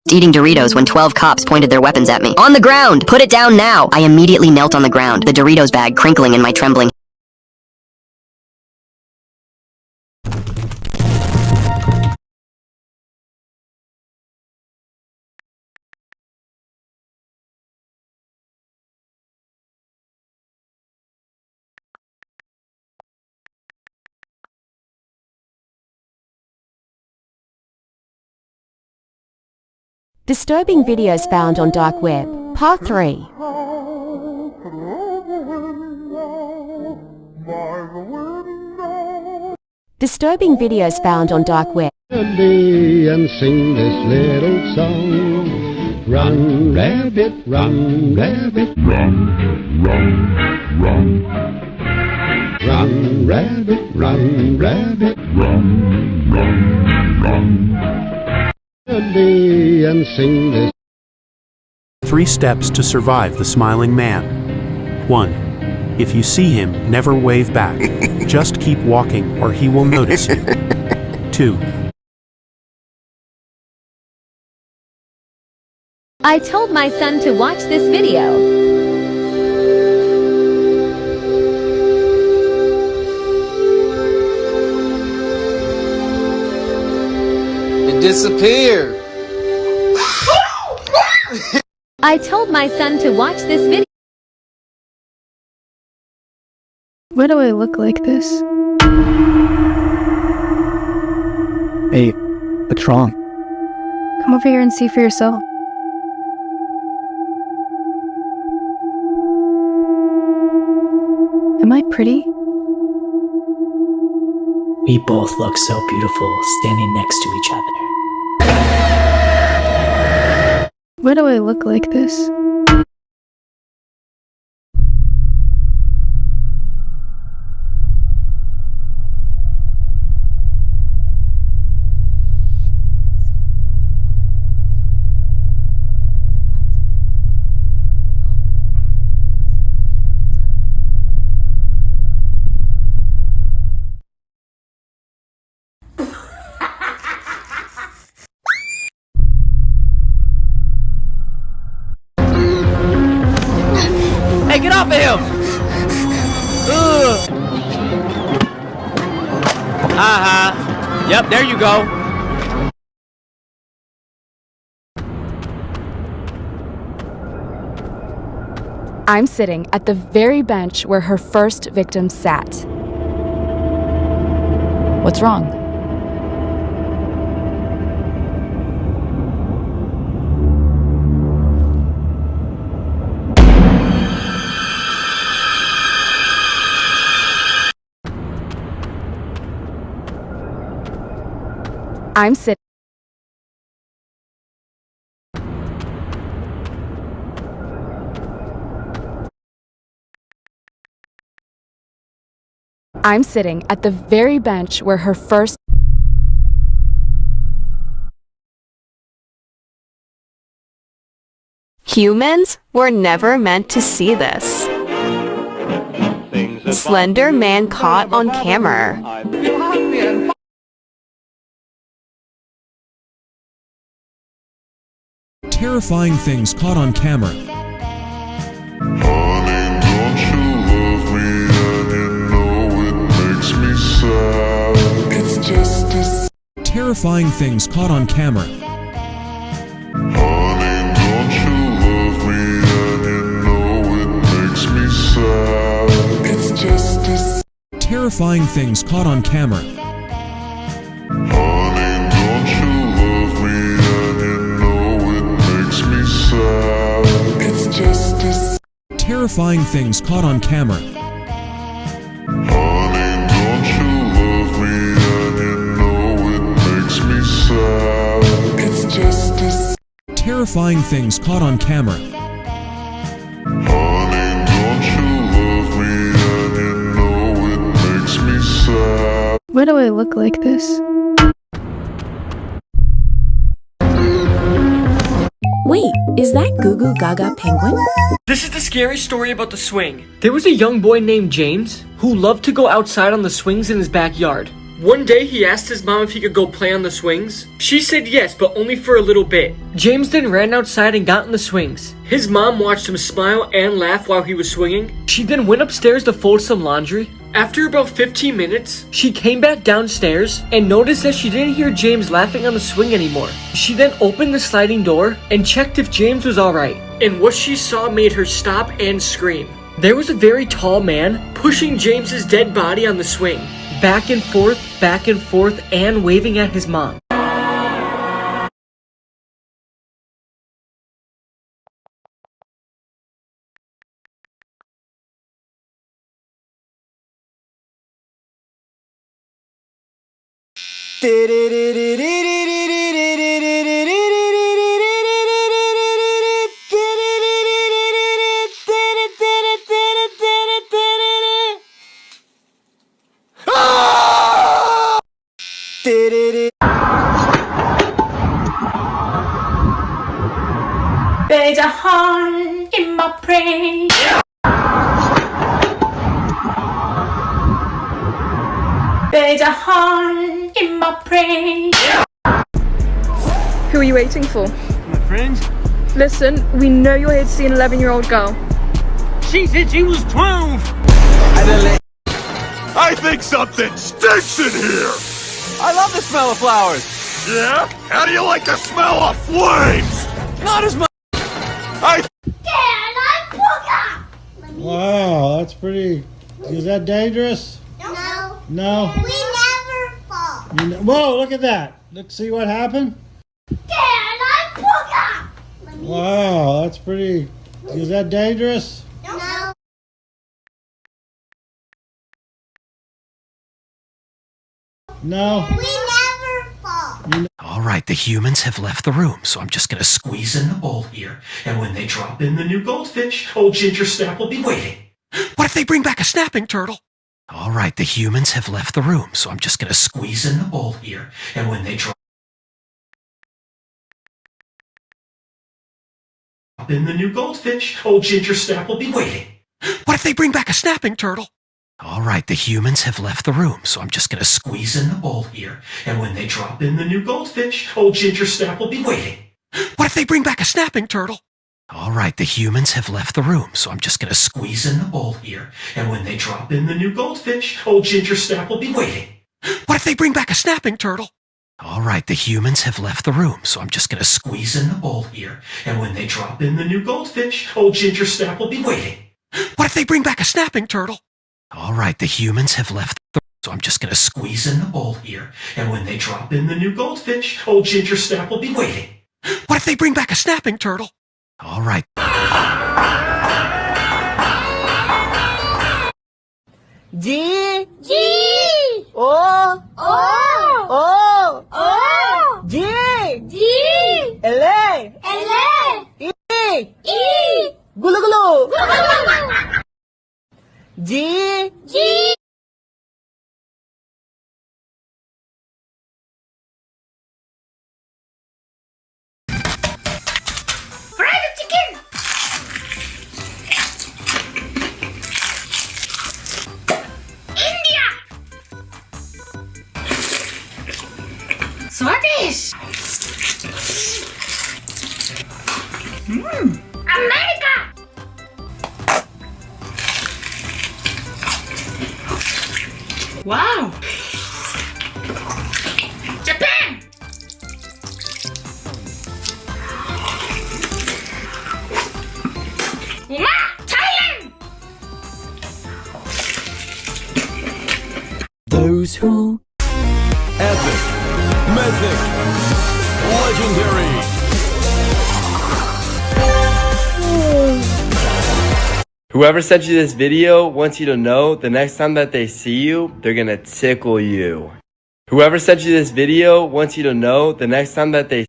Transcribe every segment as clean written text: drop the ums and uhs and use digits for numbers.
Eating Doritos when 12 cops pointed their weapons at me. On the ground! Put it down now! I immediately knelt on the ground, the Doritos bag crinkling in my trembling. Disturbing videos found on dark web, part 3. Disturbing videos found on dark web. And sing this little song. Run, rabbit, run, rabbit. Run, run, run. Run, rabbit, run, rabbit. Run, run, run. And sing this. 3 steps to survive the smiling man. 1. If you see him, never wave back. Just keep walking or he will notice you. 2. I told my son to watch this video. It disappeared. I told my son to watch this video. Why do I look like this? Hey, what's wrong? Come over here and see for yourself. Am I pretty? We both look so beautiful standing next to each other. Why do I look like this? Hey, get off of him! Ugh. Yep, there you go. I'm sitting at the very bench where her first victim sat. What's wrong? I'm sitting. I'm sitting at the very bench where her first. Humans were never meant to see this. Slender man caught on camera. Terrifying things caught on camera. Honey, don't you love me and you know it makes me sad. It's just as Terrifying things caught on camera. Honey, don't you love me and you know it makes me sad. It's just as Terrifying things caught on camera. Honey, don't you love me and you know it makes me sad. It's just as Terrifying things caught on camera. Honey, don't you love me and you know it makes me sad. It's just as Terrifying things caught on camera. Honey, don't you love me and you know it makes me sad. Why do I look like this? Wait, is that Goo Goo Gaga Penguin? This is the scary story about the swing. There was a young boy named James who loved to go outside on the swings in his backyard. One day he asked his mom if he could go play on the swings. She said yes, but only for a little bit. James then ran outside and got on the swings. His mom watched him smile and laugh while he was swinging. She then went upstairs to fold some laundry. After about 15 minutes, she came back downstairs and noticed that she didn't hear James laughing on the swing anymore. She then opened the sliding door and checked if James was alright. And what she saw made her stop and scream. There was a very tall man pushing James's dead body on the swing, back and forth, and waving at his mom. There's a heart in my brain. There's a heart in my brain. Who are you waiting for? My friends? Listen, we know you're here to see an 11-year-old girl. She said she was 12. I think something stinks in here! I love the smell of flowers. Yeah? How do you like the smell of flames? Not as much. Wow, that's pretty. Is that dangerous? No. No? We never fall. Whoa, look at that. Look, see what happened? Wow, that's pretty. Is that dangerous? No. No? We never fall. All right, the humans have left the room, so I'm just gonna squeeze in the bowl here, and when they drop in the new goldfish, old Ginger Snap will be waiting. What if they bring back a snapping turtle? All right, the humans have left the room, so I'm just gonna squeeze in the bowl here, and when they drop in the new goldfish, old Ginger Snap will be waiting. What if they bring back a snapping turtle? All right, the humans have left the room, so I'm just gonna squeeze in the bowl here, and when they drop in the new goldfish, old Ginger Snap will be waiting. What if they bring back a snapping turtle? All right, the humans have left the room, so I'm just gonna squeeze in the bowl here, and when they drop in the new goldfish, old Ginger Snap will be waiting. What if they bring back a snapping turtle? All right, the humans have left the room, so I'm just gonna squeeze in the bowl here, and when they drop in the new goldfish, old Ginger Snap will be waiting. What if they bring back a snapping turtle? All right, the humans have left the room, so I'm just gonna squeeze in the bowl here, and when they drop in the new goldfish, old Ginger Snap will be waiting. What if they bring back a snapping turtle? All right. G O G L E Gulu gulu G Fried chicken. India. Swedish. America. Wow. Japan. Thailand. Those who epic, mythic, legendary. Whoever sent you this video wants you to know the next time that they see you, they're gonna tickle you. Whoever sent you this video wants you to know the next time that they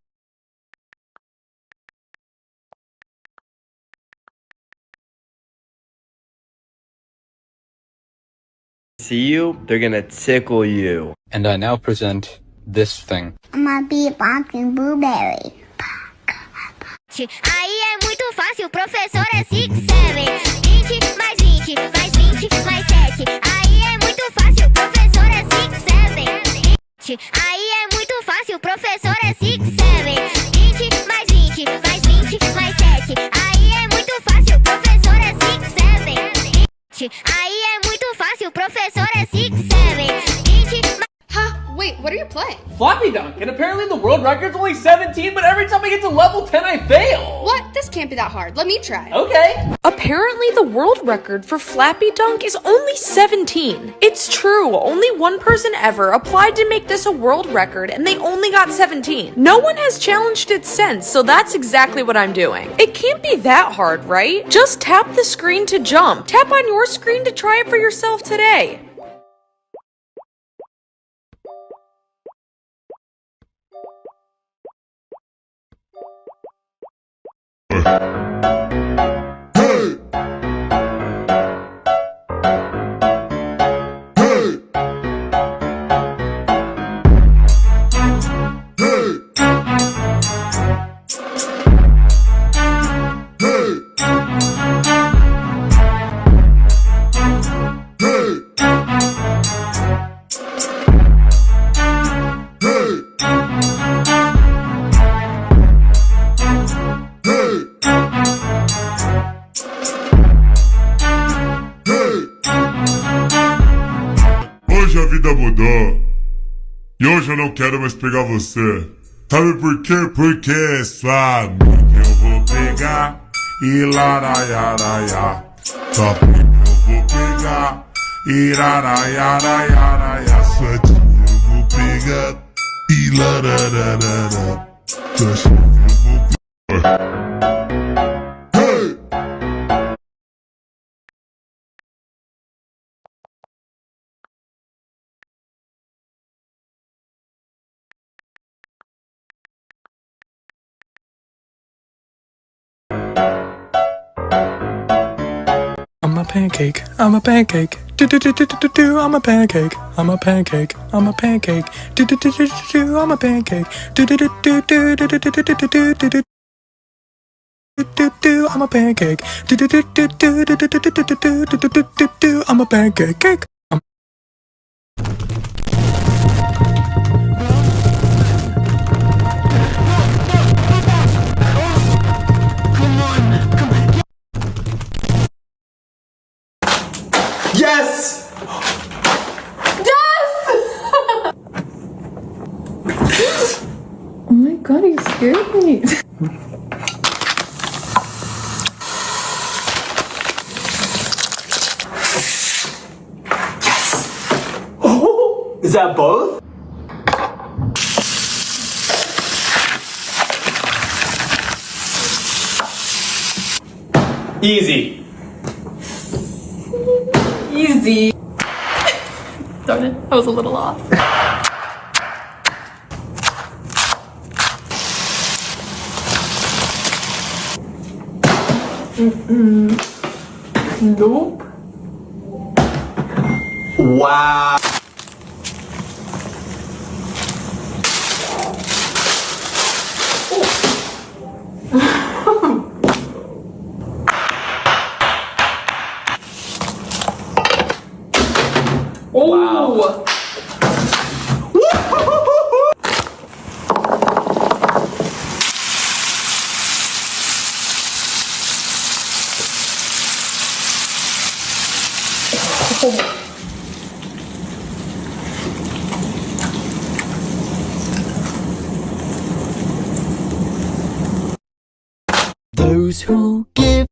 see you, they're gonna tickle you. And I now present this thing. I'm gonna be a pumpkin blueberry. Aí é muito fácil, professor é 6, 7 20 mais 20 mais 20 mais 7 Aí é muito fácil, professor é Aí é muito fácil, professor é 6, 7. 20 mais 20 mais 20 mais 7. Aí é muito fácil, professor é 6, 7. Aí é muito fácil, professor é 6, 7. 20 Huh? Wait, what are you playing? Floppy Dunk, and apparently the world record's only 17, but every time I get to level 10, I fail. What? This can't be that hard. Let me try. Okay. Apparently, the world record for Flappy Dunk is only 17. It's true, only one person ever applied to make this a world record, and they only got 17. No one has challenged it since, so that's exactly what I'm doing. It can't be that hard, right? Just tap the screen to jump. Tap on your screen to try it for yourself today. Hoje a vida mudou. E hoje eu não quero mais pegar você. Sabe por quê? Porque é sua amiga eu vou pegar e laraiaraiá. Só porque eu vou pegar e laraiaraiá. Sua tia eu vou pegar e larararará. Sua chefe eu vou pegar. I'm a pancake, I'm a pancake, do-do-do-do-do-do, I'm a pancake, I'm a pancake, I'm a pancake, do-do-do-do-do-do, I'm a pancake, do-do-do-do-do-do-do-do-do-do-do-do, I'm a pancake, do-do-do-do-do-do-do-do-do-do-do, I'm a pancake, cake. Yes! Yes! Oh my god, you scared me. Oh, is that both? Easy. Easy. Darn it, I was a little off. Nope. Wow. Wow. Those who give.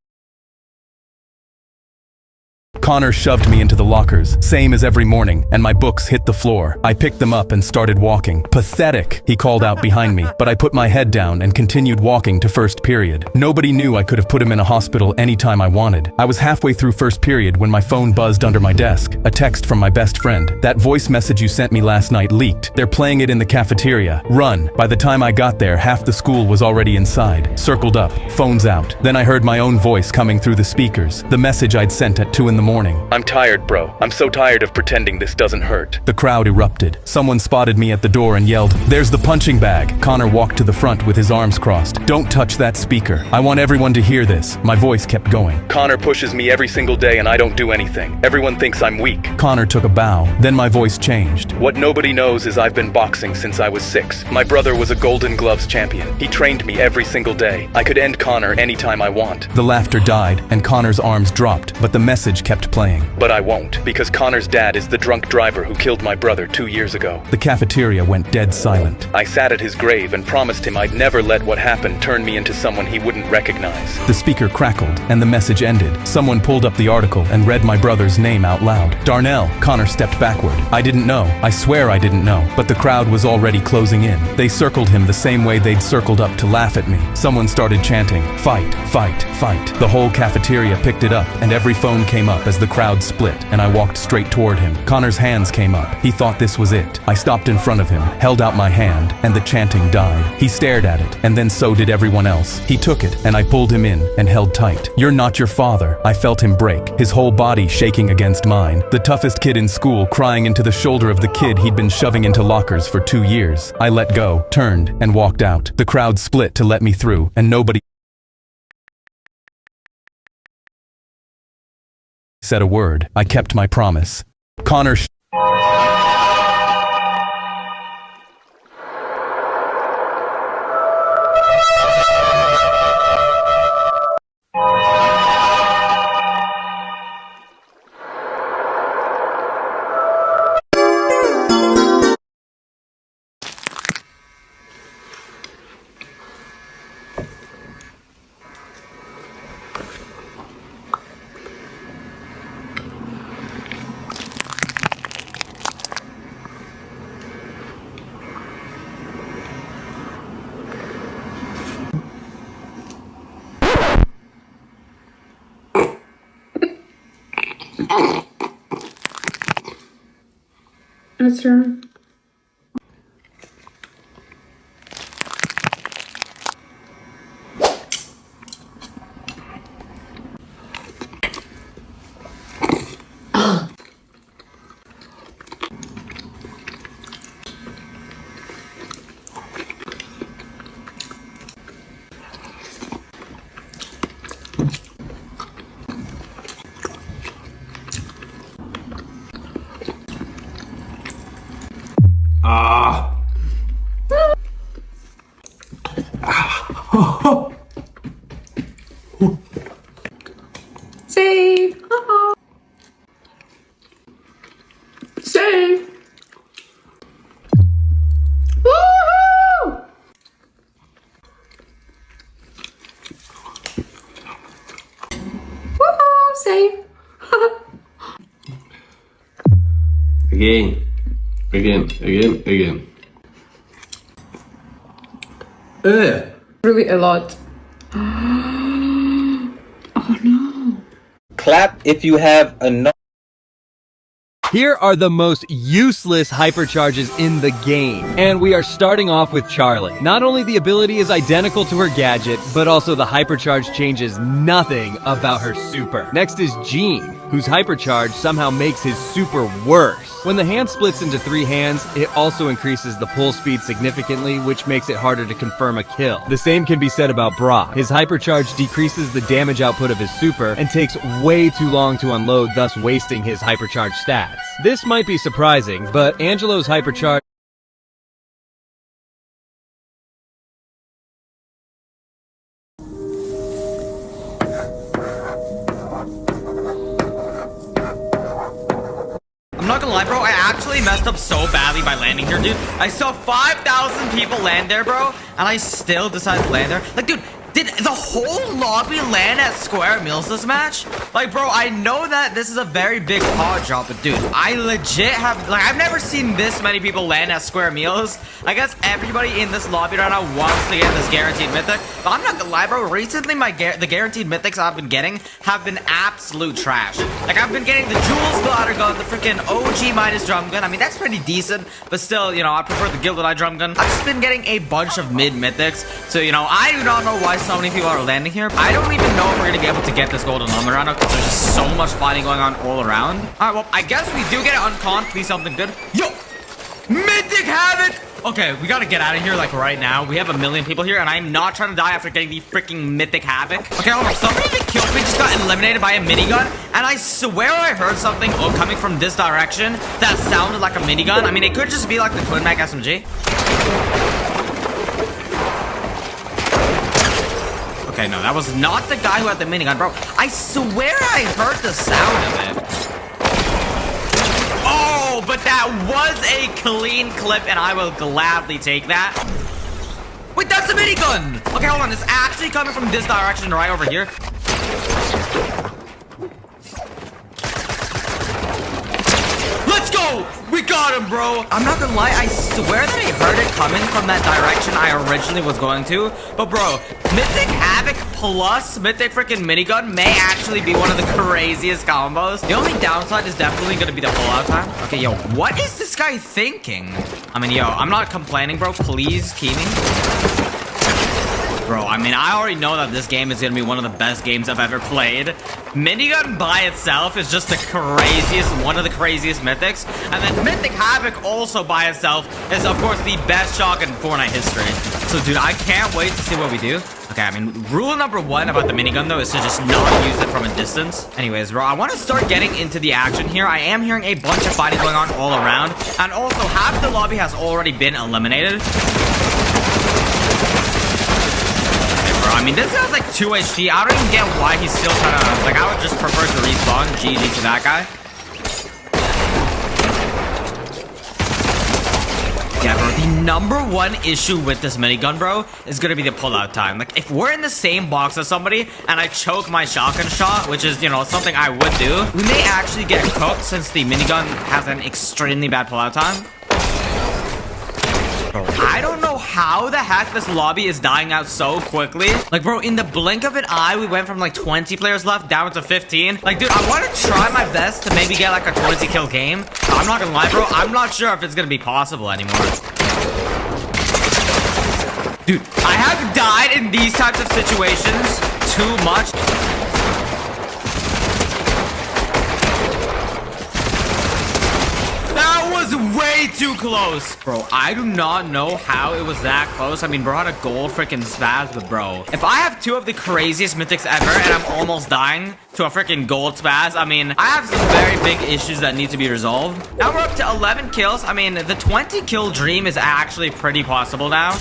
Connor shoved me into the lockers, same as every morning, and my books hit the floor. I picked them up and started walking. Pathetic, he called out behind me, but I put my head down and continued walking to first period. Nobody knew I could have put him in a hospital anytime I wanted. I was halfway through first period when my phone buzzed under my desk. A text from my best friend. That voice message you sent me last night leaked. They're playing it in the cafeteria. Run. By the time I got there, half the school was already inside. Circled up, phones out. Then I heard my own voice coming through the speakers. The message I'd sent at 2 in the the morning. I'm tired, bro. I'm so tired of pretending this doesn't hurt. The crowd erupted. Someone spotted me at the door and yelled, "There's the punching bag." Connor walked to the front with his arms crossed. "Don't touch that speaker. I want everyone to hear this." My voice kept going. "Connor pushes me every single day and I don't do anything. Everyone thinks I'm weak." Connor took a bow. Then my voice changed. "What nobody knows is I've been boxing since I was 6. My brother was a Golden Gloves champion. He trained me every single day. I could end Connor anytime I want." The laughter died and Connor's arms dropped, but the message kept playing. "But I won't, because Connor's dad is the drunk driver who killed my brother 2 years ago." The cafeteria went dead silent. I sat at his grave and promised him I'd never let what happened turn me into someone he wouldn't recognize. The speaker crackled and the message ended. Someone pulled up the article and read my brother's name out loud. "Darnell." Connor stepped backward. I didn't know. I swear I didn't know. But the crowd was already closing in. They circled him the same way they'd circled up to laugh at me. Someone started chanting, "Fight, fight, fight." The whole cafeteria picked it up and every phone came up as the crowd split and I walked straight toward him. Connor's hands came up. He thought this was it. I stopped in front of him, held out my hand, and the chanting died. He stared at it, and then so did everyone else. He took it, and I pulled him in and held tight. "You're not your father." I felt him break, his whole body shaking against mine. The toughest kid in school crying into the shoulder of the kid he'd been shoving into lockers for 2 years. I let go, turned, and walked out. The crowd split to let me through, and nobody said a word. I kept my promise. Connor That's her. Save! Save! Woohoo! Woohoo! Save! Again. Really a lot. Oh no. Clap if you have enough. Here are the most useless hypercharges in the game. And we are starting off with Charlie. Not only the ability is identical to her gadget, but also the hypercharge changes nothing about her super. Next is Gene, whose hypercharge somehow makes his super worse. When the hand splits into 3 hands, it also increases the pull speed significantly, which makes it harder to confirm a kill. The same can be said about Brock. His hypercharge decreases the damage output of his super and takes way too long to unload, thus wasting his hypercharge stats. This might be surprising, but Angelo's hypercharge I'm not gonna lie, bro, I actually messed up so badly by landing here, dude. I saw 5,000 people land there, bro, and I still decided to land there. Like, dude, did the whole lobby land at Square Meals this match? Like, bro, I know that this is a very big pod drop, but dude, I legit have, like, I've never seen this many people land at Square Meals. I guess everybody in this lobby right now wants to get this guaranteed mythic, but I'm not gonna lie, bro, recently the guaranteed mythics I've been getting have been absolute trash. Like, I've been getting the Jewel Splatter Gun, the freaking OG minus drum gun. I mean, that's pretty decent, but still, you know, I prefer the Gilded Eye drum gun. I've just been getting a bunch of mid mythics, so, you know, I do not know why so many people are landing here. I don't even know if we're gonna be able to get this golden llama right now because there's just so much fighting going on all around. All right, well, I guess we do get it uncon. Please something good. Yo, Mythic Havoc. Okay, we gotta get out of here like right now. We have a million people here, and I'm not trying to die after getting the freaking Mythic Havoc. Okay, hold on. Somebody that killed me just got eliminated by a minigun, and I swear I heard something coming from this direction that sounded like a minigun. I mean, it could just be like the Twin Mag SMG. Okay, no, that was not the guy who had the minigun, bro. I swear I heard the sound of it. Oh, but that was a clean clip, and I will gladly take that. Wait, that's a minigun! Okay, hold on. It's actually coming from this direction right over here. Let's go! We got him, bro! I'm not gonna lie, I swear that I heard it coming from that direction I originally was going to. But bro, Mythic Havoc plus Mythic freaking minigun may actually be one of the craziest combos. The only downside is definitely gonna be the pullout time. Okay, yo, what is this guy thinking? I mean, yo, I'm not complaining, bro. Please key me. Bro, I mean, I already know that this game is gonna be one of the best games I've ever played. Minigun by itself is just the craziest, one of the craziest mythics. And then Mythic Havoc also by itself is, of course, the best shotgun in Fortnite history. So, dude, I can't wait to see what we do. Okay, I mean, rule number one about the minigun, though, is to just not use it from a distance. Anyways, bro, I want to start getting into the action here. I am hearing a bunch of fighting going on all around. And also, half the lobby has already been eliminated. I mean, this guy's like 2 HP. I don't even get why he's still trying to... Like, I would just prefer to respawn. GG to that guy. Yeah, bro, the number one issue with this minigun, bro, is gonna be the pullout time. Like, if we're in the same box as somebody and I choke my shotgun shot, which is, you know, something I would do, we may actually get cooked since the minigun has an extremely bad pullout time. Bro, I don't know how the heck this lobby is dying out so quickly. Like, bro, in the blink of an eye, we went from like 20 players left down to 15. Like, dude, I want to try my best to maybe get like a 20 kill game. I'm not gonna lie, bro. I'm not sure if it's gonna be possible anymore. Dude, I have died in these types of situations too much. Way too close. Bro, I do not know how it was that close. I mean, bro had a gold freaking spaz, but bro, if I have two of the craziest mythics ever and I'm almost dying to a freaking gold spaz, I mean, I have some very big issues that need to be resolved. Now we're up to 11 kills. I mean, the 20 kill dream is actually pretty possible now.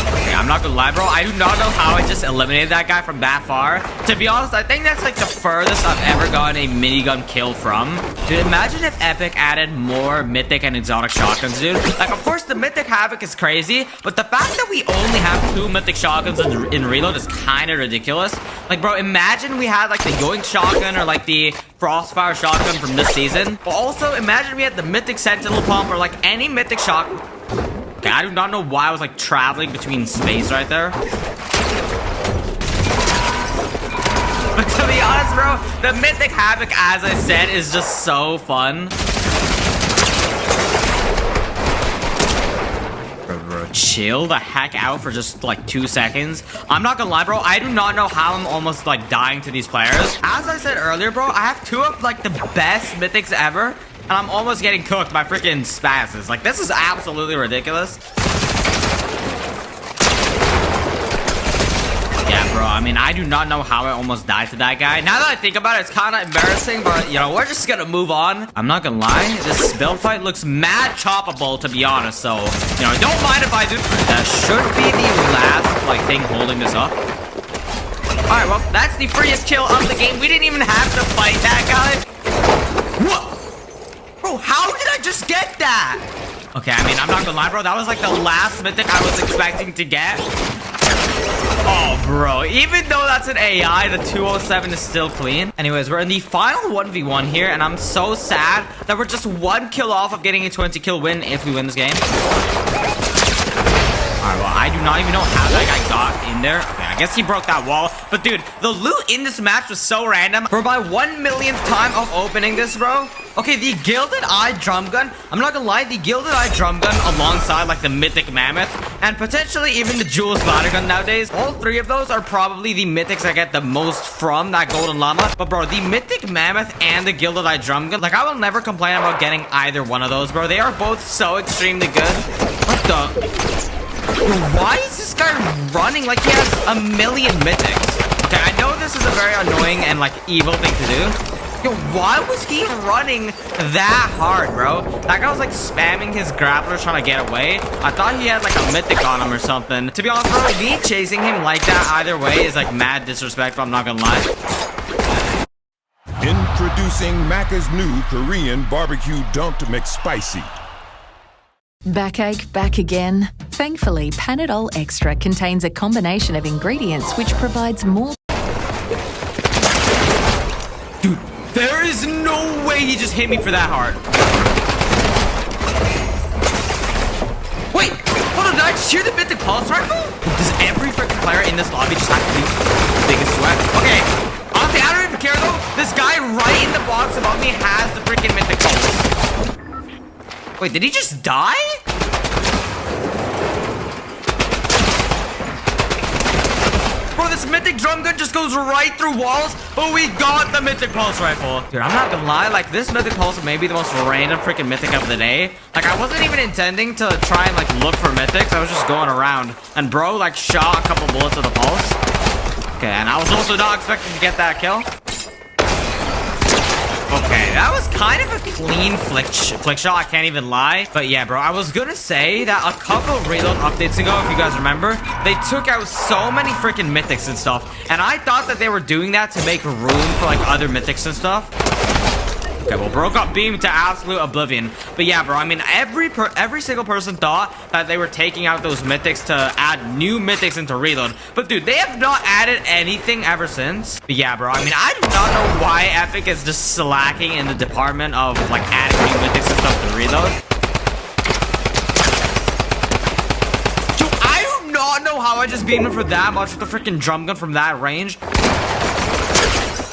Okay, I'm not gonna lie, bro. I do not know how I just eliminated that guy from that far. To be honest, I think that's like the furthest I've ever gotten a minigun kill from. Dude, imagine if Epic added more mythic and exotic shotguns, dude. Like, of course, the Mythic Havoc is crazy, but the fact that we only have 2 mythic shotguns in reload is kind of ridiculous. Like, bro, imagine we had like the Yoink shotgun or like the Frostfire shotgun from this season. But also, imagine we had the Mythic Sentinel pump or like any mythic shotgun. Okay, I do not know why I was like traveling between space right there. But to be honest, bro, the Mythic Havoc, as I said, is just so fun. Bro, chill the heck out for just like 2 seconds. I'm not gonna lie, bro, I do not know how I'm almost like dying to these players. As I said earlier, bro, I have 2 of like the best mythics ever. And I'm almost getting cooked by freaking spazzes. Like, this is absolutely ridiculous. Yeah, bro, I mean, I do not know how I almost died to that guy. Now that I think about it, it's kind of embarrassing, but, you know, we're just gonna move on. I'm not gonna lie, this build fight looks mad choppable, to be honest, so, you know, don't mind if I do. That should be the last, like, thing holding this up. Alright, well, that's the freest kill of the game. We didn't even have to fight that guy. What? Bro, how did I just get that? Okay, I mean, I'm not gonna lie, bro. That was like the last mythic I was expecting to get. Oh, bro. Even though that's an AI, the 207 is still clean. Anyways, we're in the final 1v1 here, and I'm so sad that we're just 1 kill off of getting a 20 kill win if we win this game. Alright, well, I do not even know how that guy got in there. Okay, I guess he broke that wall. But, dude, the loot in this match was so random. For my 1 millionth time of opening this, bro, Okay, the Gilded Eye Drum Gun, I'm not gonna lie, the Gilded Eye Drum Gun alongside like the Mythic Mammoth and potentially even the Jules Ladder Gun nowadays, all three of those are probably the mythics I get the most from that Golden Llama. But bro, the Mythic Mammoth and the Gilded Eye Drum Gun, like I will never complain about getting either one of those, bro. They are both so extremely good. What the? Why is this guy running like he has a million mythics? Okay, I know this is a very annoying and like evil thing to do. Yo, why was he running that hard, bro? That guy was like spamming his grappler trying to get away. I thought he had like a mythic on him or something. To be honest, bro, me chasing him like that either way is like mad disrespectful, I'm not gonna lie. Introducing Macca's new Korean barbecue dumped McSpicy. Backache back again? Thankfully, Panadol Extra contains a combination of ingredients which provides more. Dude, there is no way he just hit me for that hard. Wait, hold on, did I just hear the Mythic Pulse Rifle? Does every freaking player in this lobby just have to be the biggest sweat? Okay, honestly, I don't even care though. This guy right in the box above me has the freaking Mythic Pulse. Wait, did he just die? Bro, this Mythic Drum Gun just goes right through walls, but we got the Mythic Pulse Rifle. Dude, I'm not gonna lie, like, this Mythic Pulse may be the most random freaking Mythic of the day. Like, I wasn't even intending to try and, like, look for Mythics. I was just going around. And bro, like, shot a couple bullets with the Pulse. Okay, and I was also not expecting to get that kill. Okay, that was kind of a clean flick shot, I can't even lie. But yeah, bro, I was gonna say that a couple Reload updates ago, if you guys remember, they took out so many freaking mythics and stuff. And I thought that they were doing that to make room for like other mythics and stuff. Okay, well, bro got beamed to absolute oblivion. But yeah, bro, I mean, every single person thought that they were taking out those mythics to add new mythics into Reload. But dude, they have not added anything ever since. But yeah, bro, I mean, I do not know why Epic is just slacking in the department of like adding new mythics and stuff to Reload. Dude, I do not know how I just beamed him for that much with the freaking drum gun from that range.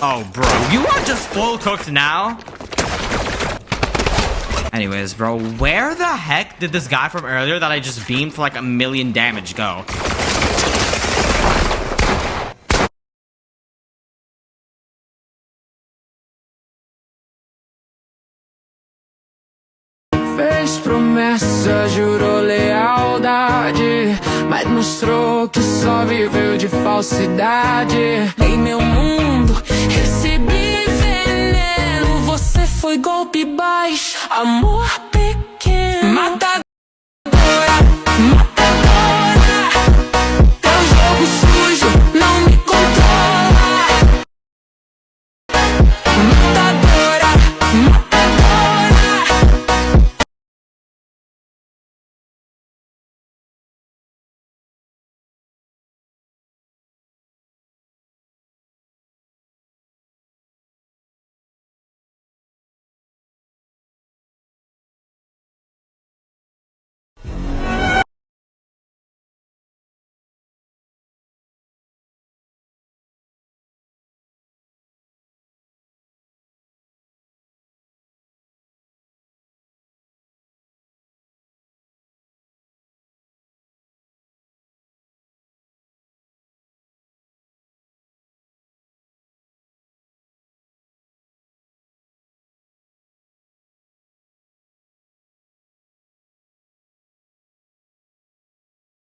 Oh, bro, you are just full cooked now. Anyways, bro, where the heck did this guy from earlier that I just beamed for like 1,000,000 damage go? Fez promessa, jurou lealdade, mas mostrou que só viveu de falsidade. Em meu mundo, recebi veneno. Você foi golpe baixo, amor pequeno. Matadora, matadora. Teu jogo sujo não me controla. Matadora, matadora.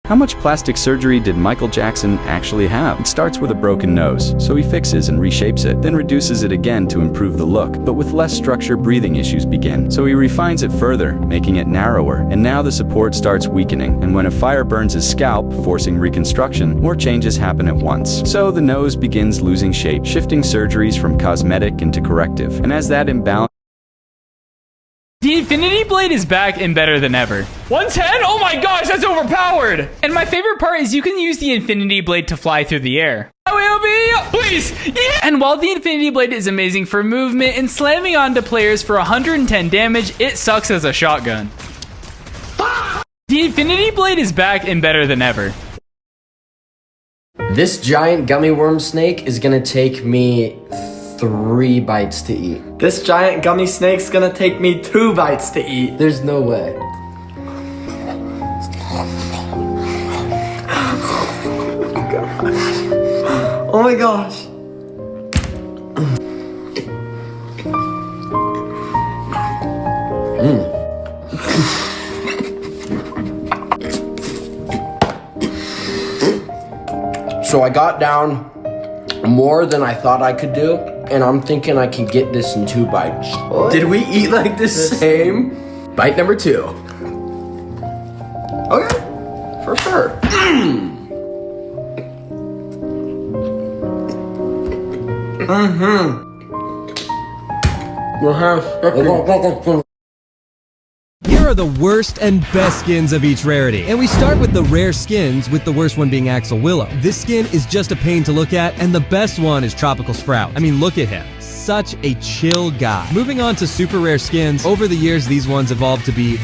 How much plastic surgery did Michael Jackson actually have? It starts with a broken nose, so he fixes and reshapes it, then reduces it again to improve the look. But with less structure, breathing issues begin. So he refines it further, making it narrower. And now the support starts weakening, and when a fire burns his scalp, forcing reconstruction, more changes happen at once. So the nose begins losing shape, shifting surgeries from cosmetic into corrective. And as that imbalance The Infinity Blade is back and better than ever. 110? Oh my gosh, that's overpowered! And my favorite part is you can use the Infinity Blade to fly through the air. Please! Yeah! And while the Infinity Blade is amazing for movement and slamming onto players for 110 damage, it sucks as a shotgun. The Infinity Blade is back and better than ever. This giant gummy worm snake is gonna take me 3 bites to eat. This giant gummy snake's gonna take me 2 bites to eat. There's no way. Oh my gosh. So I got down more than I thought I could do, and I'm thinking I can get this in 2 bites. What? Did we eat like the same? Bite number 2. Okay, for sure. Here are the worst and best skins of each rarity. And we start with the rare skins, with the worst one being Axel Willow. This skin is just a pain to look at, and the best one is Tropical Sprout. I mean, look at him. Such a chill guy. Moving on to super rare skins, over the years these ones evolved to be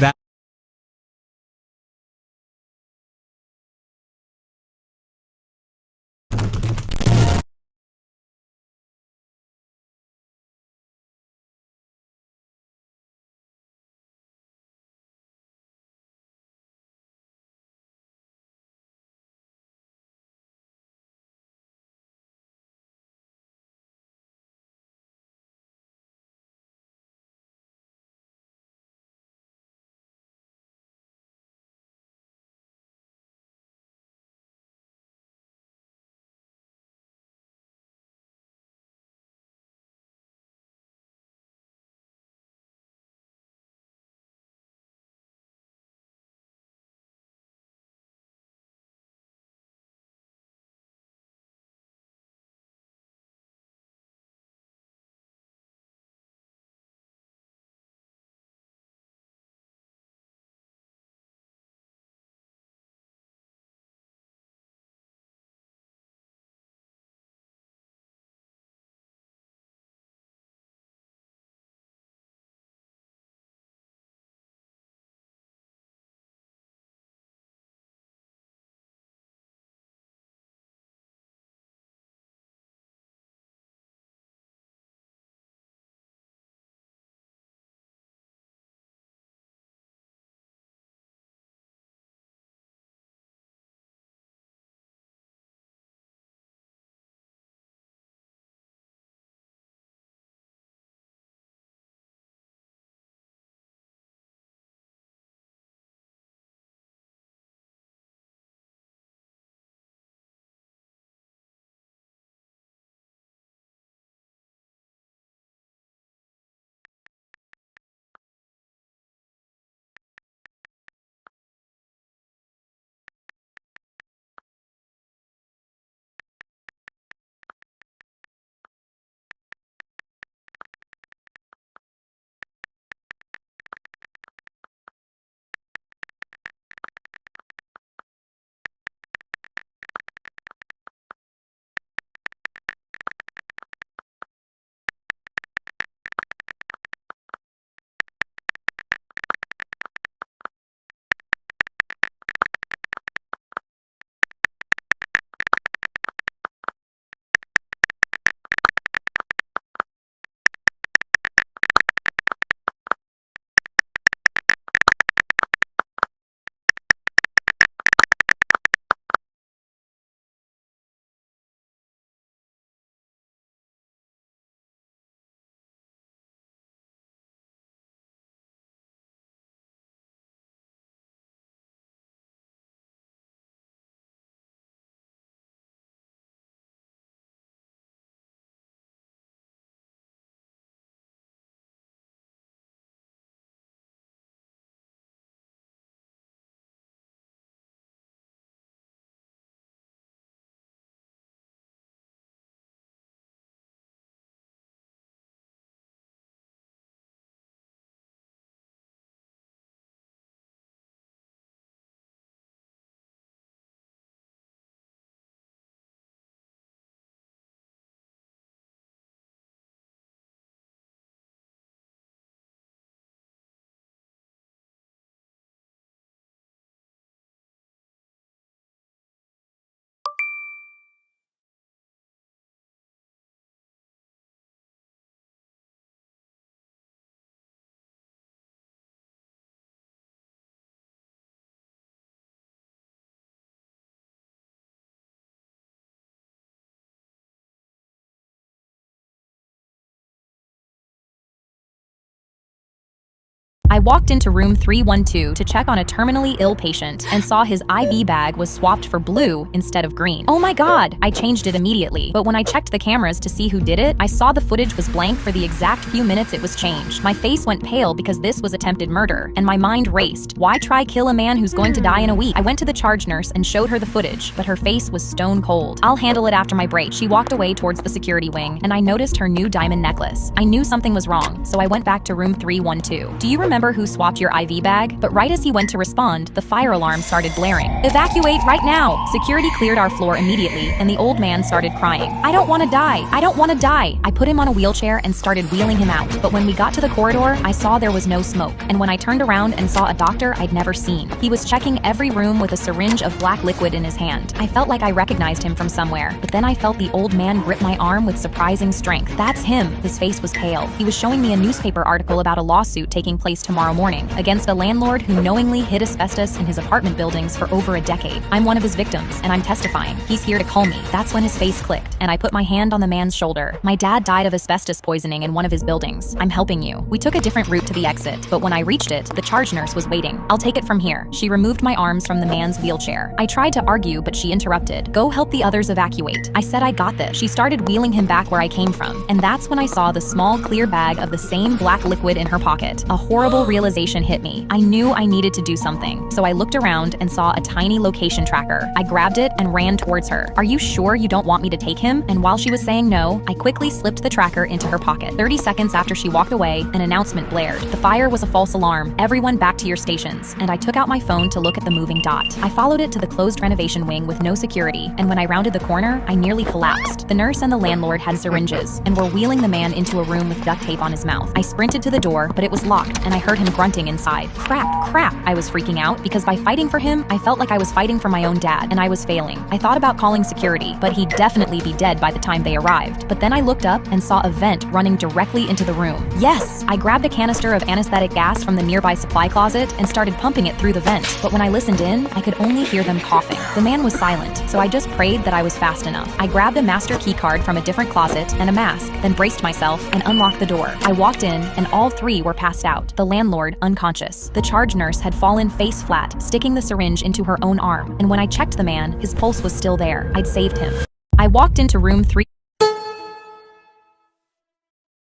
I walked into room 312 to check on a terminally ill patient and saw his IV bag was swapped for blue instead of green. Oh my god! I changed it immediately, but when I checked the cameras to see who did it, I saw the footage was blank for the exact few minutes it was changed. My face went pale because this was attempted murder, and my mind raced. Why try kill a man who's going to die in a week? I went to the charge nurse and showed her the footage, but her face was stone cold. I'll handle it after my break. She walked away towards the security wing, and I noticed her new diamond necklace. I knew something was wrong, so I went back to room 312. Do you remember who swapped your IV bag? But right as he went to respond, the fire alarm started blaring. Evacuate right now! Security cleared our floor immediately, and the old man started crying. I don't want to die! I don't want to die! I put him on a wheelchair and started wheeling him out, but when we got to the corridor, I saw there was no smoke, and when I turned around and saw a doctor I'd never seen. He was checking every room with a syringe of black liquid in his hand. I felt like I recognized him from somewhere, but then I felt the old man grip my arm with surprising strength. That's him! His face was pale. He was showing me a newspaper article about a lawsuit taking place tomorrow morning against a landlord who knowingly hid asbestos in his apartment buildings for over a decade. I'm one of his victims, and I'm testifying. He's here to call me. That's when his face clicked, and I put my hand on the man's shoulder. My dad died of asbestos poisoning in one of his buildings. I'm helping you. We took a different route to the exit, but when I reached it, the charge nurse was waiting. I'll take it from here. She removed my arms from the man's wheelchair. I tried to argue, but she interrupted. Go help the others evacuate. I said I got this. She started wheeling him back where I came from, and that's when I saw the small clear bag of the same black liquid in her pocket. A horrible realization hit me. I knew I needed to do something, so I looked around and saw a tiny location tracker. I grabbed it and ran towards her. Are you sure you don't want me to take him? And while she was saying no, I quickly slipped the tracker into her pocket. 30 seconds after she walked away, an announcement blared. The fire was a false alarm. Everyone back to your stations. And I took out my phone to look at the moving dot. I followed it to the closed renovation wing with no security, and when I rounded the corner, I nearly collapsed. The nurse and the landlord had syringes and were wheeling the man into a room with duct tape on his mouth. I sprinted to the door, but it was locked, and I heard him grunting inside. Crap, crap! I was freaking out because by fighting for him, I felt like I was fighting for my own dad, and I was failing. I thought about calling security, but he'd definitely be dead by the time they arrived. But then I looked up and saw a vent running directly into the room. Yes! I grabbed a canister of anesthetic gas from the nearby supply closet and started pumping it through the vent, but when I listened in, I could only hear them coughing. The man was silent, so I just prayed that I was fast enough. I grabbed a master key card from a different closet and a mask, then braced myself and unlocked the door. I walked in, and all three were passed out. The landlord, unconscious. The charge nurse had fallen face flat, sticking the syringe into her own arm, and when I checked the man, his pulse was still there. I'd saved him. I walked into room 3.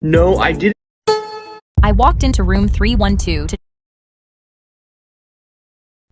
No, I didn't. I walked into room 312 to.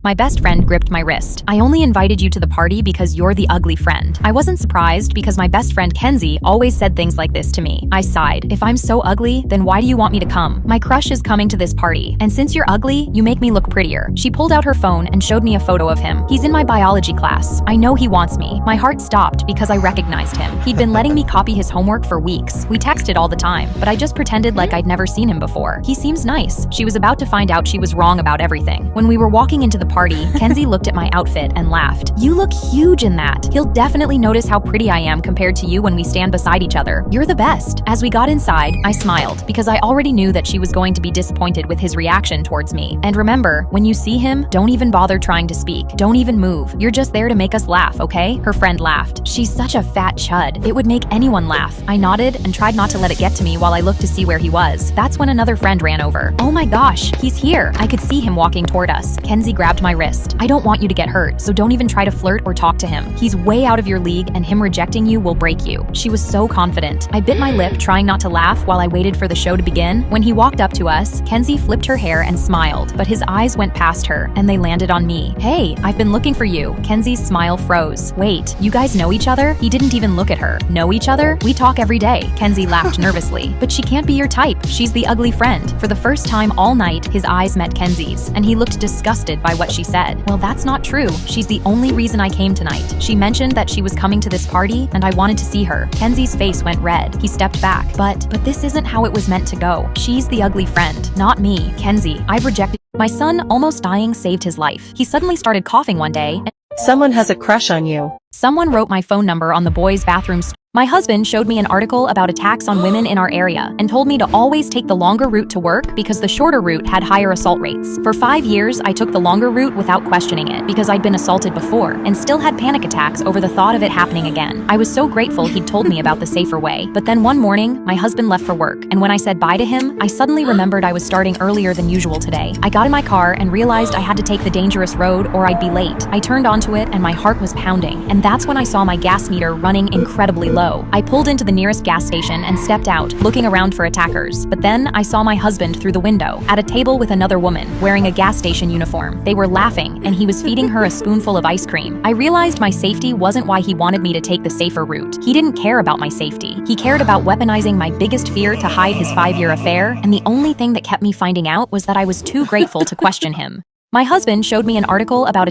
My best friend gripped my wrist. I only invited you to the party because you're the ugly friend. I wasn't surprised because my best friend Kenzie always said things like this to me. I sighed. If I'm so ugly, then why do you want me to come? My crush is coming to this party, and since you're ugly, you make me look prettier. She pulled out her phone and showed me a photo of him. He's in my biology class. I know he wants me. My heart stopped because I recognized him. He'd been letting me copy his homework for weeks. We texted all the time, but I just pretended like I'd never seen him before. He seems nice. She was about to find out she was wrong about everything. When we were walking into the party, Kenzie looked at my outfit and laughed. You look huge in that. He'll definitely notice how pretty I am compared to you when we stand beside each other. You're the best. As we got inside, I smiled because I already knew that she was going to be disappointed with his reaction towards me. And remember, when you see him, don't even bother trying to speak. Don't even move. You're just there to make us laugh, okay? Her friend laughed. She's such a fat chud. It would make anyone laugh. I nodded and tried not to let it get to me while I looked to see where he was. That's when another friend ran over. Oh my gosh, he's here. I could see him walking toward us. Kenzie grabbed my wrist. I don't want you to get hurt, so don't even try to flirt or talk to him. He's way out of your league, and him rejecting you will break you. She was so confident. I bit my lip, trying not to laugh while I waited for the show to begin. When he walked up to us, Kenzie flipped her hair and smiled, but his eyes went past her, and they landed on me. Hey, I've been looking for you. Kenzie's smile froze. Wait, you guys know each other? He didn't even look at her. Know each other? We talk every day. Kenzie laughed nervously. But she can't be your type. She's the ugly friend. For the first time all night, his eyes met Kenzie's, and he looked disgusted by what she said. Well, that's not true. She's the only reason I came tonight. She mentioned that she was coming to this party, and I wanted to see her. Kenzie's face went red. He stepped back. But this isn't how it was meant to go. She's the ugly friend, not me. Kenzie, I've rejected. My son, almost dying, saved his life. He suddenly started coughing one day. Someone has a crush on you. Someone wrote my phone number on the boys' bathroom. My husband showed me an article about attacks on women in our area and told me to always take the longer route to work because the shorter route had higher assault rates. For 5 years, I took the longer route without questioning it because I'd been assaulted before and still had panic attacks over the thought of it happening again. I was so grateful he'd told me about the safer way. But then one morning, my husband left for work, and when I said bye to him, I suddenly remembered I was starting earlier than usual today. I got in my car and realized I had to take the dangerous road or I'd be late. I turned onto it and my heart was pounding, and that's when I saw my gas meter running incredibly low. I pulled into the nearest gas station and stepped out, looking around for attackers. But then I saw my husband through the window, at a table with another woman, wearing a gas station uniform. They were laughing, and he was feeding her a spoonful of ice cream. I realized my safety wasn't why he wanted me to take the safer route. He didn't care about my safety. He cared about weaponizing my biggest fear to hide his 5-year affair, and the only thing that kept me finding out was that I was too grateful to question him. My husband showed me an article about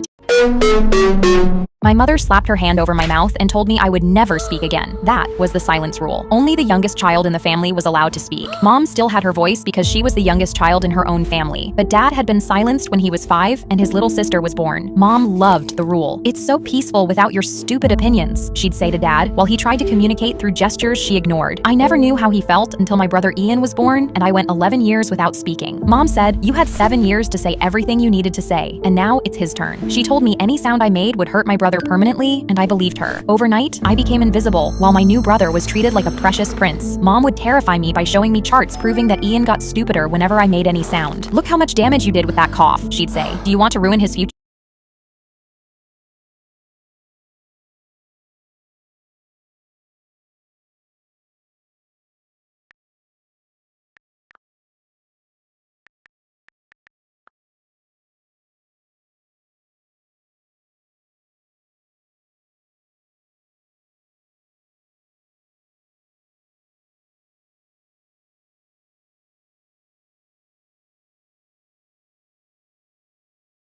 My mother slapped her hand over my mouth and told me I would never speak again. That was the silence rule. Only the youngest child in the family was allowed to speak. Mom still had her voice because she was the youngest child in her own family. But Dad had been silenced when he was 5 and his little sister was born. Mom loved the rule. "It's so peaceful without your stupid opinions," she'd say to Dad, while he tried to communicate through gestures she ignored. I never knew how he felt until my brother Ian was born and I went 11 years without speaking. Mom said, "You had 7 years to say everything you needed to say, and now it's his turn." She told me any sound I made would hurt my brother permanently, and I believed her. Overnight, I became invisible, while my new brother was treated like a precious prince. Mom would terrify me by showing me charts proving that Ian got stupider whenever I made any sound. "Look how much damage you did with that cough," she'd say. "Do you want to ruin his future?"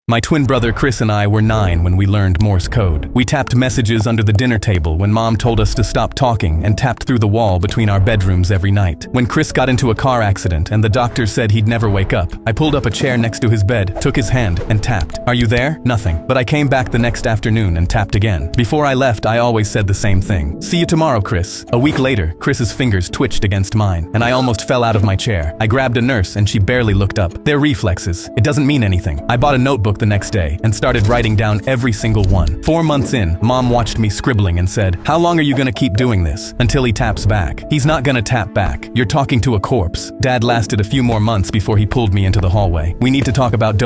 My twin brother Chris and I were 9 when we learned Morse code. We tapped messages under the dinner table when Mom told us to stop talking and tapped through the wall between our bedrooms every night. When Chris got into a car accident and the doctor said he'd never wake up, I pulled up a chair next to his bed, took his hand, and tapped. "Are you there?" Nothing. But I came back the next afternoon and tapped again. Before I left, I always said the same thing. "See you tomorrow, Chris." A week later, Chris's fingers twitched against mine, and I almost fell out of my chair. I grabbed a nurse and she barely looked up. They're reflexes. It doesn't mean anything. I bought a notebook the next day and started writing down every single one. 4 months in, Mom watched me scribbling and said, "How long are you gonna keep doing this?" "Until he taps back." "He's not gonna tap back. You're talking to a corpse." Dad lasted a few more months before he pulled me into the hallway. "We need to talk about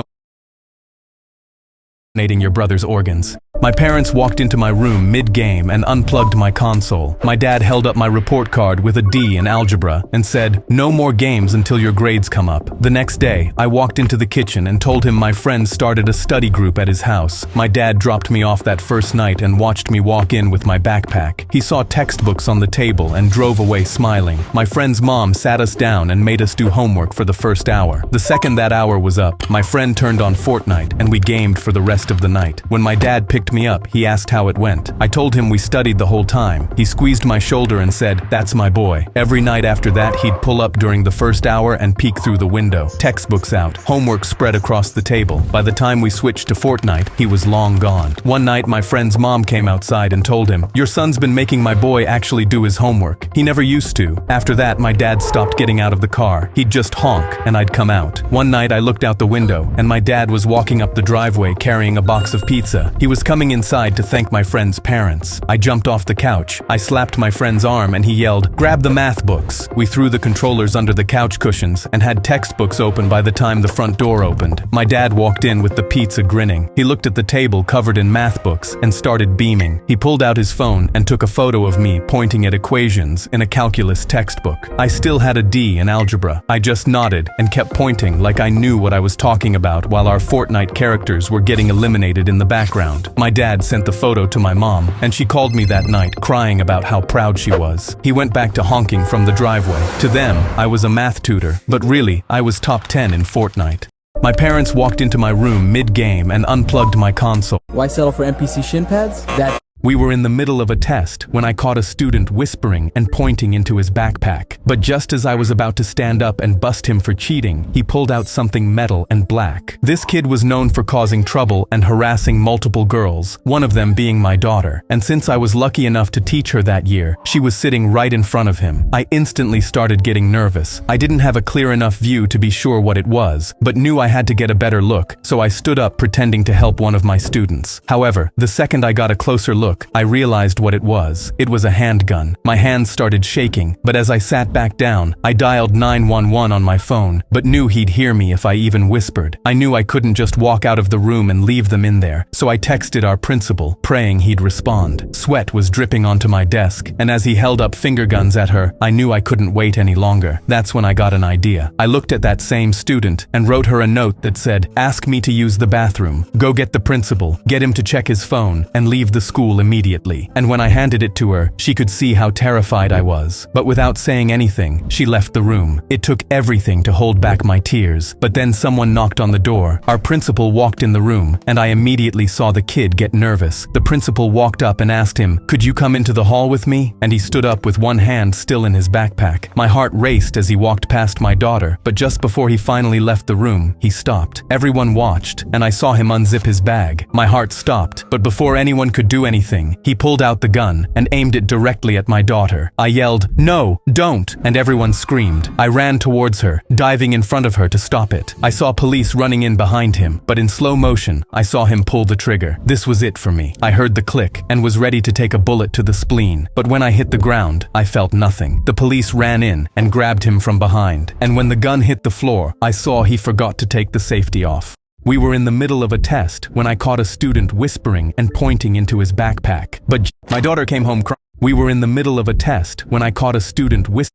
donating your brother's organs." My parents walked into my room mid-game and unplugged my console. My dad held up my report card with a D in algebra and said, "No more games until your grades come up." The next day, I walked into the kitchen and told him my friend started a study group at his house. My dad dropped me off that first night and watched me walk in with my backpack. He saw textbooks on the table and drove away smiling. My friend's mom sat us down and made us do homework for the first hour. The second that hour was up, my friend turned on Fortnite and we gamed for the rest of the night. When my dad picked me up, he asked how it went. I told him we studied the whole time. He squeezed my shoulder and said, "That's my boy." Every night after that, he'd pull up during the first hour and peek through the window. Textbooks out, homework spread across the table. By the time we switched to Fortnite, he was long gone. One night, my friend's mom came outside and told him, "Your son's been making my boy actually do his homework. He never used to." After that, my dad stopped getting out of the car. He'd just honk, and I'd come out. One night, I looked out the window, and my dad was walking up the driveway carrying a box of pizza. He was coming inside to thank my friend's parents. I jumped off the couch. I slapped my friend's arm and he yelled, "Grab the math books." We threw the controllers under the couch cushions and had textbooks open by the time the front door opened. My dad walked in with the pizza grinning. He looked at the table covered in math books and started beaming. He pulled out his phone and took a photo of me pointing at equations in a calculus textbook. I still had a D in algebra. I just nodded and kept pointing like I knew what I was talking about while our Fortnite characters were getting eliminated in the background. My dad sent the photo to my mom, and she called me that night, crying about how proud she was. He went back to honking from the driveway. To them, I was a math tutor, but really, I was top 10 in Fortnite. My parents walked into my room mid-game and unplugged my console. Why settle for NPC shin pads? That We were in the middle of a test when I caught a student whispering and pointing into his backpack. But just as I was about to stand up and bust him for cheating, he pulled out something metal and black. This kid was known for causing trouble and harassing multiple girls, one of them being my daughter. And since I was lucky enough to teach her that year, she was sitting right in front of him. I instantly started getting nervous. I didn't have a clear enough view to be sure what it was, but knew I had to get a better look, so I stood up pretending to help one of my students. However, the second I got a closer look, I realized what it was. It was a handgun. My hands started shaking, but as I sat back down, I dialed 911 on my phone, but knew he'd hear me if I even whispered. I knew I couldn't just walk out of the room and leave them in there, so I texted our principal, praying he'd respond. Sweat was dripping onto my desk, and as he held up finger guns at her, I knew I couldn't wait any longer. That's when I got an idea. I looked at that same student and wrote her a note that said, "Ask me to use the bathroom. Go get the principal, get him to check his phone, and leave the school immediately." And when I handed it to her, she could see how terrified I was. But without saying anything, she left the room. It took everything to hold back my tears. But then someone knocked on the door. Our principal walked in the room, and I immediately saw the kid get nervous. The principal walked up and asked him, "Could you come into the hall with me?" And he stood up with one hand still in his backpack. My heart raced as he walked past my daughter, but just before he finally left the room, he stopped. Everyone watched, and I saw him unzip his bag. My heart stopped, but before anyone could do anything, he pulled out the gun and aimed it directly at my daughter. I yelled, "No, don't!" and everyone screamed. I ran towards her, diving in front of her to stop it. I saw police running in behind him, but in slow motion, I saw him pull the trigger. This was it for me. I heard the click and was ready to take a bullet to the spleen, but when I hit the ground, I felt nothing. The police ran in and grabbed him from behind, and when the gun hit the floor, I saw he forgot to take the safety off. We were in the middle of a test when I caught a student whispering and pointing into his backpack. But my daughter came home crying. We were in the middle of a test when I caught a student whispering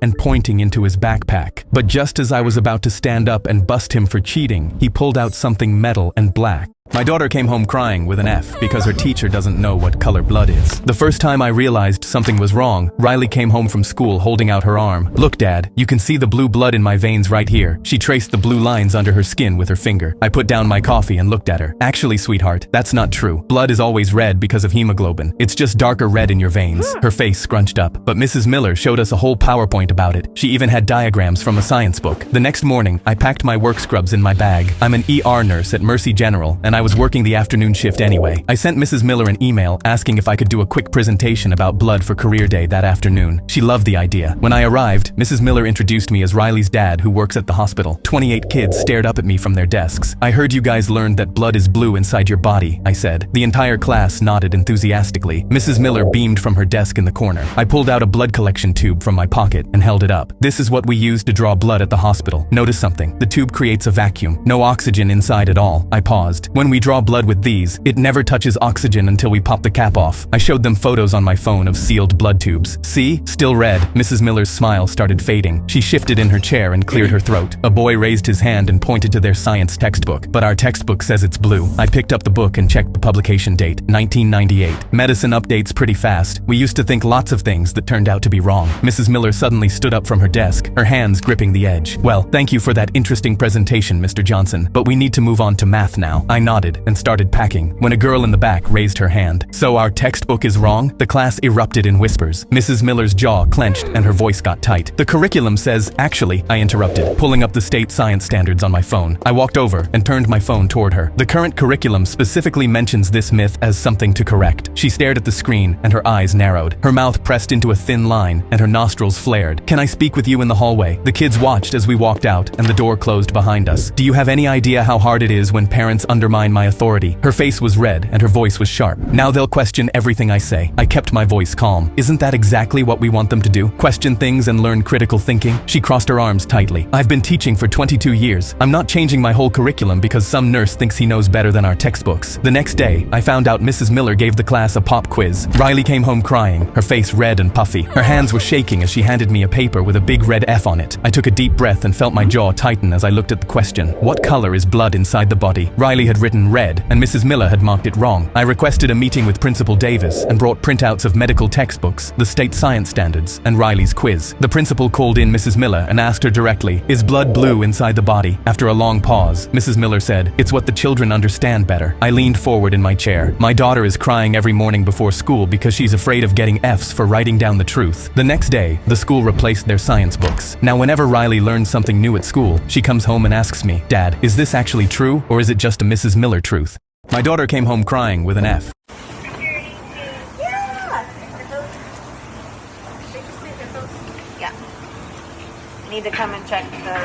and pointing into his backpack. But just as I was about to stand up and bust him for cheating, he pulled out something metal and black. My daughter came home crying with an F because her teacher doesn't know what color blood is. The first time I realized something was wrong, Riley came home from school holding out her arm. "Look, Dad, you can see the blue blood in my veins right here." She traced the blue lines under her skin with her finger. I put down my coffee and looked at her. "Actually, sweetheart, that's not true. Blood is always red because of hemoglobin. It's just darker red in your veins." Her face scrunched up, but Mrs. Miller showed us a whole PowerPoint about it. She even had diagrams from a science book. The next morning, I packed my work scrubs in my bag. I'm an ER nurse at Mercy General, and I was working the afternoon shift anyway. I sent Mrs. Miller an email asking if I could do a quick presentation about blood for career day that afternoon. She loved the idea. When I arrived, Mrs. Miller introduced me as Riley's dad who works at the hospital. 28 kids stared up at me from their desks. "I heard you guys learned that blood is blue inside your body," I said. The entire class nodded enthusiastically. Mrs. Miller beamed from her desk in the corner. I pulled out a blood collection tube from my pocket and held it up. "This is what we use to draw blood at the hospital. Notice something. The tube creates a vacuum. No oxygen inside at all." I paused. "When we draw blood with these, it never touches oxygen until we pop the cap off." I showed them photos on my phone of sealed blood tubes. "See? Still red." Mrs. Miller's smile started fading. She shifted in her chair and cleared her throat. A boy raised his hand and pointed to their science textbook. "But our textbook says it's blue." I picked up the book and checked the publication date, 1998. Medicine updates pretty fast. We used to think lots of things that turned out to be wrong. Mrs. Miller suddenly stood up from her desk, her hands gripping the edge. "Well, thank you for that interesting presentation, Mr. Johnson, but we need to move on to math now." I nodded and started packing when a girl in the back raised her hand. "So our textbook is wrong?" The class erupted in whispers. Mrs. Miller's jaw clenched and her voice got tight. "The curriculum says..." "Actually," I interrupted, pulling up the state science standards on my phone. I walked over and turned my phone toward her. "The current curriculum specifically mentions this myth as something to correct." She stared at the screen and her eyes narrowed. Her mouth pressed into a thin line and her nostrils flared. "Can I speak with you in the hallway?" The kids watched as we walked out and the door closed behind us. "Do you have any idea how hard it is when parents undermine my authority?" Her face was red and her voice was sharp. "Now they'll question everything I say." I kept my voice calm. "Isn't that exactly what we want them to do? Question things and learn critical thinking?" She crossed her arms tightly. "I've been teaching for 22 years. I'm not changing my whole curriculum because some nurse thinks he knows better than our textbooks." The next day, I found out Mrs. Miller gave the class a pop quiz. Riley came home crying, her face red and puffy. Her hands were shaking as she handed me a paper with a big red F on it. I took a deep breath and felt my jaw tighten as I looked at the question. "What color is blood inside the body?" Riley had written written red, and Mrs. Miller had marked it wrong. I requested a meeting with Principal Davis and brought printouts of medical textbooks, the state science standards, and Riley's quiz. The principal called in Mrs. Miller and asked her directly, "Is blood blue inside the body?" After a long pause, Mrs. Miller said, "It's what the children understand better." I leaned forward in my chair. My daughter is crying every morning before school because she's afraid of getting F's for writing down the truth. The next day, the school replaced their science books. Now whenever Riley learns something new at school, she comes home and asks me, "Dad, is this actually true, or is it just a Mrs. Miller truth?" My daughter came home crying with an F. Yeah. Need to come and check the.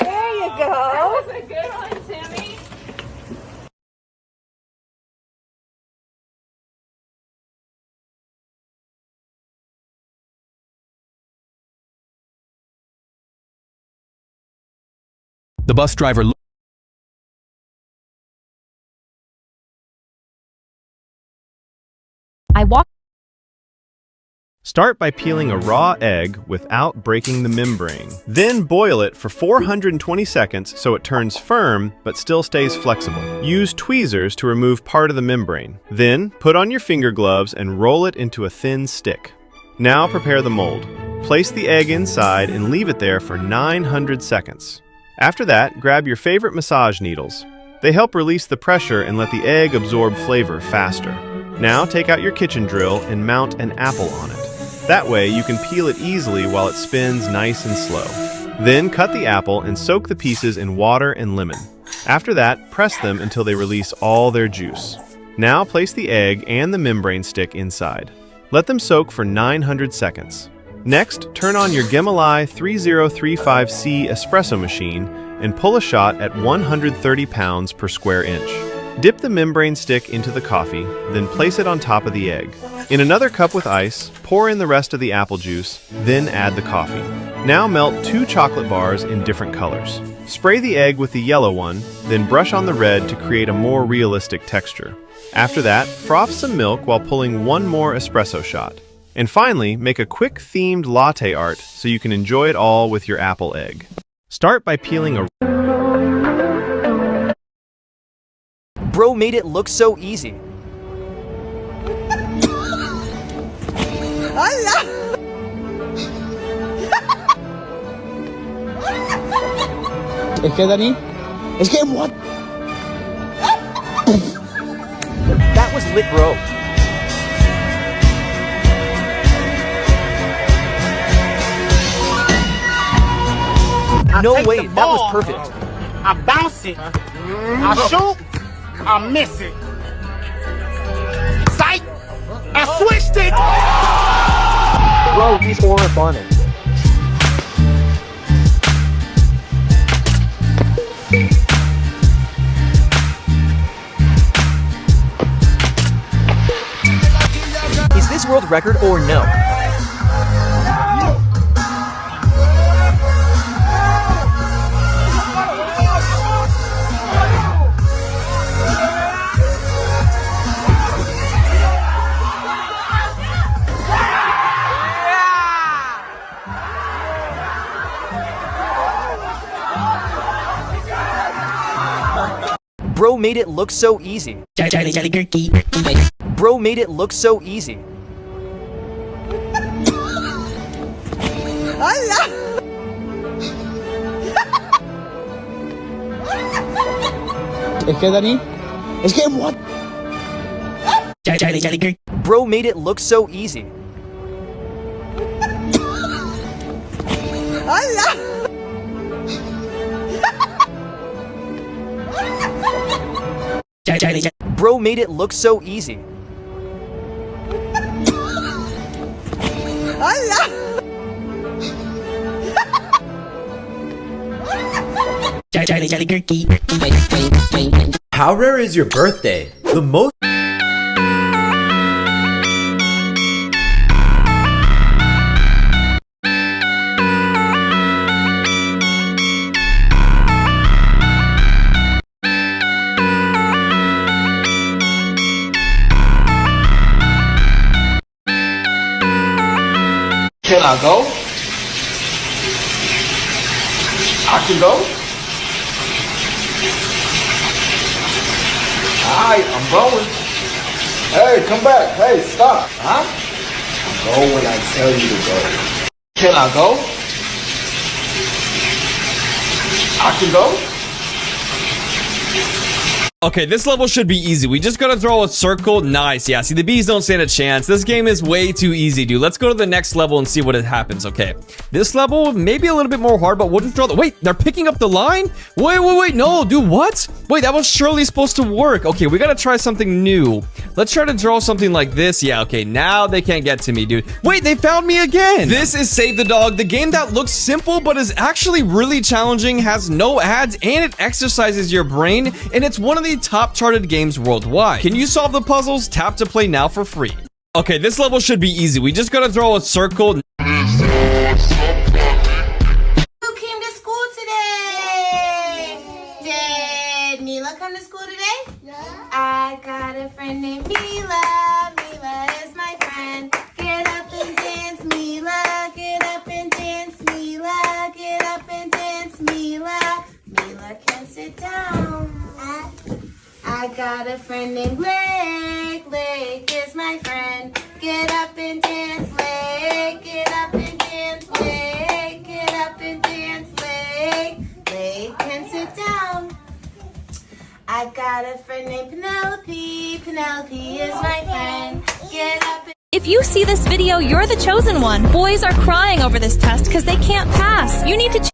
There you go. That was a good one, Sammy. The bus driver I walked. Start by peeling a raw egg without breaking the membrane. Then boil it for 420 seconds so it turns firm but still stays flexible. Use tweezers to remove part of the membrane. Then put on your finger gloves and roll it into a thin stick. Now prepare the mold. Place the egg inside and leave it there for 900 seconds. After that, grab your favorite massage needles. They help release the pressure and let the egg absorb flavor faster. Now take out your kitchen drill and mount an apple on it. That way you can peel it easily while it spins nice and slow. Then cut the apple and soak the pieces in water and lemon. After that, press them until they release all their juice. Now place the egg and the membrane stick inside. Let them soak for 900 seconds. Next, turn on your Gemini 3035C espresso machine and pull a shot at 130 pounds per square inch. Dip the membrane stick into the coffee, then place it on top of the egg. In another cup with ice, pour in the rest of the apple juice, then add the coffee. Now melt 2 chocolate bars in different colors. Spray the egg with the yellow one, then brush on the red to create a more realistic texture. After that, froth some milk while pulling 1 more espresso shot. And finally, make a quick themed latte art so you can enjoy it all with your apple egg. Start by peeling a... Bro made it look so easy. Es que Dani, es que what? That was lit, bro. No way, that was perfect. I bounce it, I shoot, I miss it. Sight, I switched it. Bro, he's horrific. Is this world record or no? Bro made it look so easy. Bro made it look so easy. Es que Dani, es que what? Bro made it look so easy. Bro made it look so easy. How rare is your birthday? The most. Can I go? I can go? Alright, I'm going. Hey, come back. Hey, stop. Huh? Go when I tell you to go. Can I go? I can go? Okay, this level should be easy. We just gotta throw a circle. Nice. Yeah, see, the bees don't stand a chance. This game is way too easy, dude. Let's go to the next level and see what happens, okay? This level, maybe a little bit more hard, but we'll just throw the... Wait, they're picking up the line? Wait. No, dude, what? Wait, that was surely supposed to work. Okay, we gotta try something new. Let's try to draw something like this. Yeah, okay, now they can't get to me, dude. Wait, they found me again. This is Save the Dog, the game that looks simple, but is actually really challenging, has no ads, and it exercises your brain, and it's one of the top charted games worldwide. Can you solve the puzzles? Tap to play now for free. Okay, this level should be easy. We just gotta throw a circle. Who came to school today? Did Mila come to school today? Yeah. I got a friend named Mila. Mila is my friend. Get up and dance, Mila. Get up and dance, Mila. Get up and dance, Mila. Mila can sit down. I got a friend named Blake. Blake is my friend. Get up and dance, Blake. Get up and dance, Blake. Get up and dance, Blake. Blake can sit down. I got a friend named Penelope. Penelope is my friend. Get up and... If you see this video, you're the chosen one. Boys are crying over this test because they can't pass. You need to